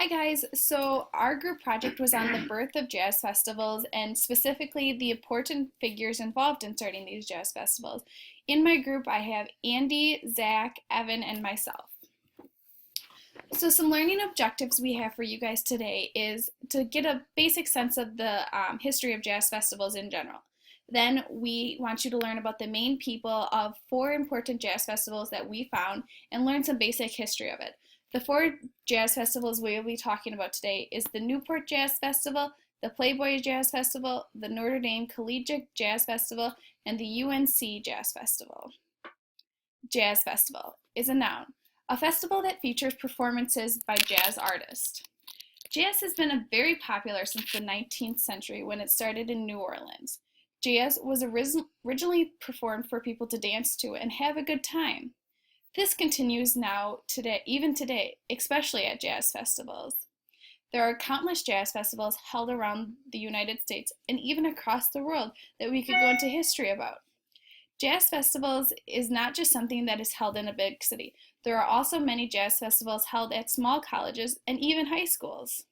Hi guys, so our group project was on the birth of jazz festivals and specifically the important figures involved in starting these jazz festivals. In my group, I have Andy, Zach, Evan, and myself. So some learning objectives we have for you guys today is to get a basic sense of the history of jazz festivals in general. Then we want you to learn about the main people of four important jazz festivals that we found and learn some basic history of it. The four jazz festivals we will be talking about today is the Newport Jazz Festival, the Playboy Jazz Festival, the Notre Dame Collegiate Jazz Festival, and the UNC Jazz Festival. Jazz Festival is a noun, a festival that features performances by jazz artists. Jazz has been very popular since the 19th century when it started in New Orleans. Jazz was originally performed for people to dance to and have a good time. This continues now today, even today, especially at jazz festivals. There are countless jazz festivals held around the United States and even across the world that we could go into history about. Jazz festivals is not just something that is held in a big city. There are also many jazz festivals held at small colleges and even high schools.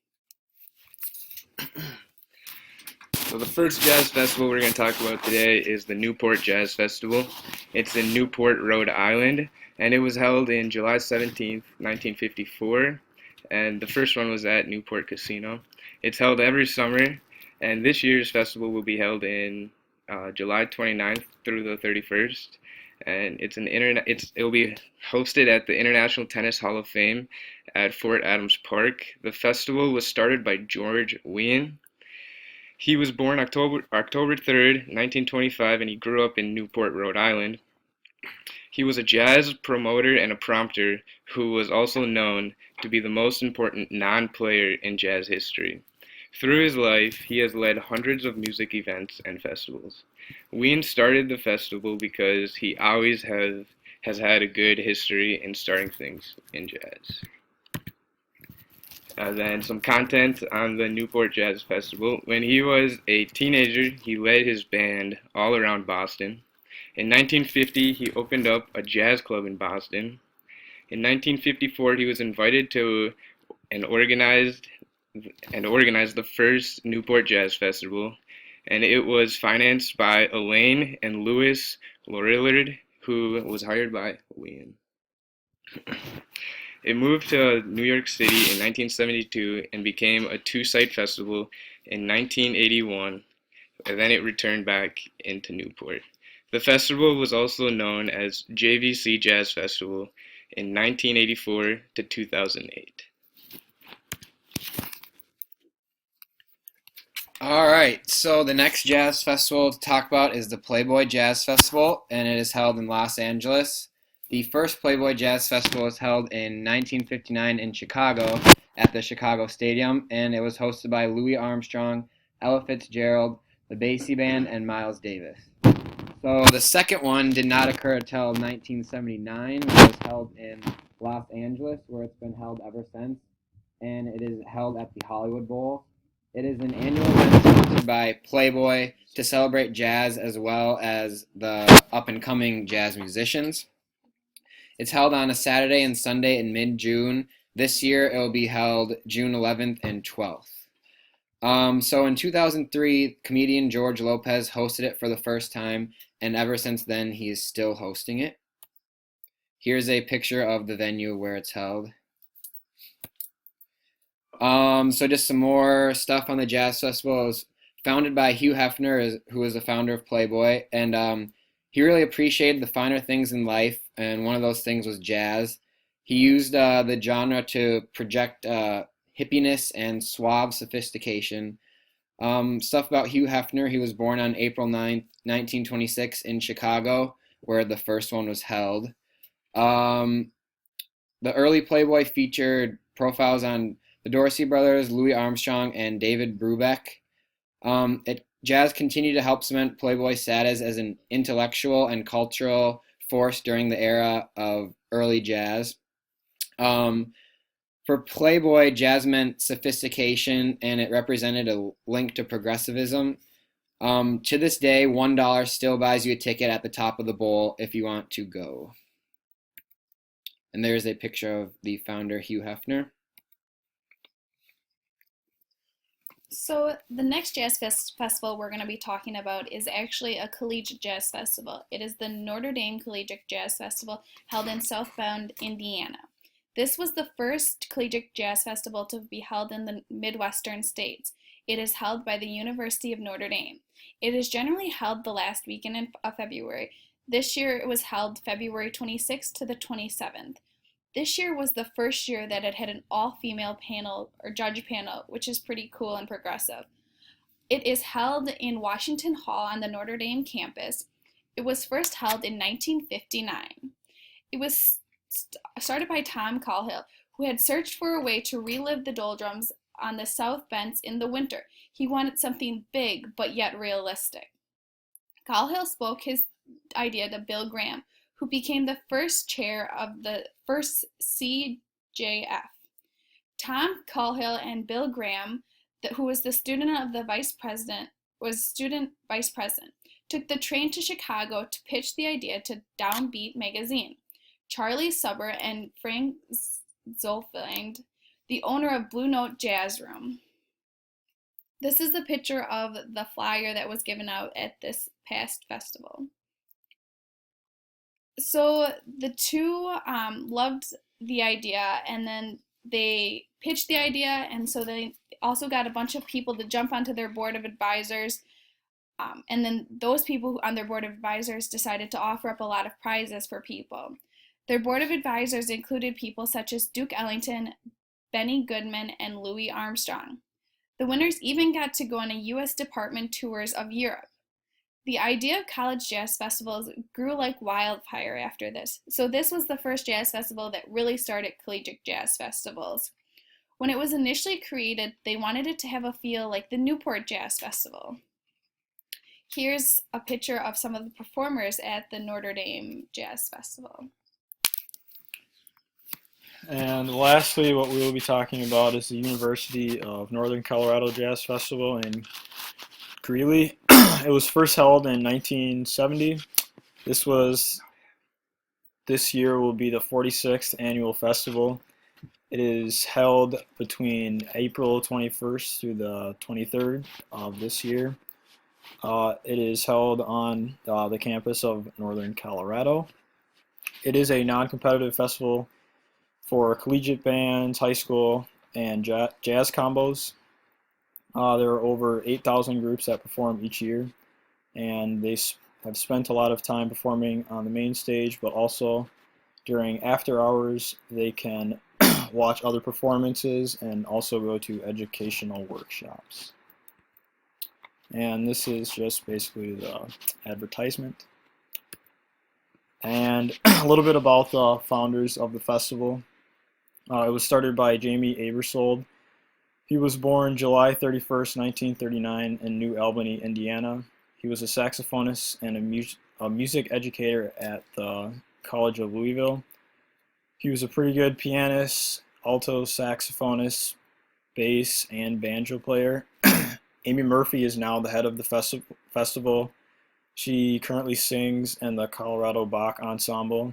So the first jazz festival we're going to talk about today is the Newport Jazz Festival. It's in Newport, Rhode Island, and it was held in July 17th, 1954, and the first one was at Newport Casino. It's held every summer, and this year's festival will be held in July 29th through the 31st, and it'll be hosted at the International Tennis Hall of Fame at Fort Adams Park. The festival was started by George Weah. He was born October 3rd, 1925, and he grew up in Newport, Rhode Island. He was a jazz promoter and a prompter who was also known to be the most important non-player in jazz history. Through his life, he has led hundreds of music events and festivals. Ween started the festival because he always has had a good history in starting things in jazz. Then some content on the Newport Jazz Festival. When he was a teenager, he led his band all around Boston. In 1950, he opened up a jazz club in Boston. In 1954, he was invited to and organized the first Newport Jazz Festival, and it was financed by Elaine and Louis Lorillard, who was hired by Wien. It moved to New York City in 1972 and became a two-site festival in 1981, and then it returned back into Newport. The festival was also known as JVC Jazz Festival in 1984 to 2008. All right, so the next jazz festival to talk about is the Playboy Jazz Festival, and it is held in Los Angeles. The first Playboy Jazz Festival was held in 1959 in Chicago at the Chicago Stadium, and it was hosted by Louis Armstrong, Ella Fitzgerald, the Basie Band, and Miles Davis. So the second one did not occur until 1979, when it was held in Los Angeles, where it's been held ever since, and it is held at the Hollywood Bowl. It is an annual event sponsored by Playboy to celebrate jazz as well as the up-and-coming jazz musicians. It's held on a Saturday and Sunday in mid-June. This year, it will be held June 11th and 12th. So in 2003, comedian George Lopez hosted it for the first time, and ever since then, he is still hosting it. Here's a picture of the venue where it's held. So just some more stuff on the Jazz Festival. It was founded by Hugh Hefner, who was the founder of Playboy, and he really appreciated the finer things in life, and one of those things was jazz. He used the genre to project hippiness and suave sophistication. Stuff about Hugh Hefner: he was born on April 9th, 1926 in Chicago, where the first one was held. The early Playboy featured profiles on the Dorsey brothers, Louis Armstrong, and David Brubeck. Jazz continued to help cement Playboy's status as an intellectual and cultural force during the era of early jazz. For Playboy, jazz meant sophistication, and it represented a link to progressivism. To this day, $1 still buys you a ticket at the top of the bowl if you want to go. And there's a picture of the founder, Hugh Hefner. So the next festival we're going to be talking about is actually a collegiate jazz festival. It is the Notre Dame Collegiate Jazz Festival held in South Bend, Indiana. This was the first collegiate jazz festival to be held in the Midwestern states. It is held by the University of Notre Dame. It is generally held the last weekend of February. This year it was held February 26th to the 27th. This year was the first year that it had an all-female panel or judge panel, which is pretty cool and progressive. It is held in Washington Hall on the Notre Dame campus. It was first held in 1959. It was started by Tom Cahill, who had searched for a way to relive the doldrums on the South Bends in the winter. He wanted something big but yet realistic. Cahill spoke his idea to Bill Graham, who became the first chair of the first CJF. Tom Cahill and Bill Graham, who was the student of the vice president, took the train to Chicago to pitch the idea to Downbeat magazine. Charlie Suber and Frank Zolfind, the owner of Blue Note Jazz Room. This is the picture of the flyer that was given out at this past festival. So the two loved the idea, and then they pitched the idea, and so they also got a bunch of people to jump onto their board of advisors, and then those people on their board of advisors decided to offer up a lot of prizes for people. Their board of advisors included people such as Duke Ellington, Benny Goodman, and Louis Armstrong. The winners even got to go on a U.S. department tours of Europe. The idea of college jazz festivals grew like wildfire after this, so this was the first jazz festival that really started collegiate jazz festivals. When it was initially created, they wanted it to have a feel like the Newport Jazz Festival. Here's a picture of some of the performers at the Notre Dame Jazz Festival. And lastly, what we will be talking about is the University of Northern Colorado Jazz Festival in Greeley. It was first held in 1970. This year will be the 46th annual festival. It is held between April 21st through the 23rd of this year. It is held on the campus of Northern Colorado. It is a non-competitive festival for collegiate bands, high school, and jazz combos. There are over 8,000 groups that perform each year, and they have spent a lot of time performing on the main stage, but also during after hours they can watch other performances and also go to educational workshops. And this is just basically the advertisement. And a little bit about the founders of the festival. It was started by Jamie Abersold. He was born July 31st, 1939 in New Albany, Indiana. He was a saxophonist and a music educator at the College of Louisville. He was a pretty good pianist, alto saxophonist, bass, and banjo player. Amy Murphy is now the head of the festival. She currently sings in the Colorado Bach Ensemble.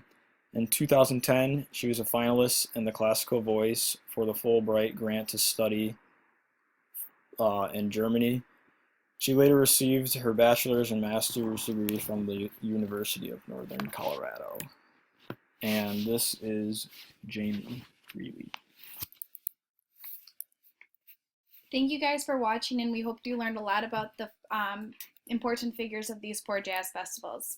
In 2010, she was a finalist in the classical voice for the Fulbright grant to study in Germany. She later received her bachelor's and master's degree from the University of Northern Colorado. And this is Jamie Greeley. Thank you guys for watching, and we hope you learned a lot about the important figures of these four jazz festivals.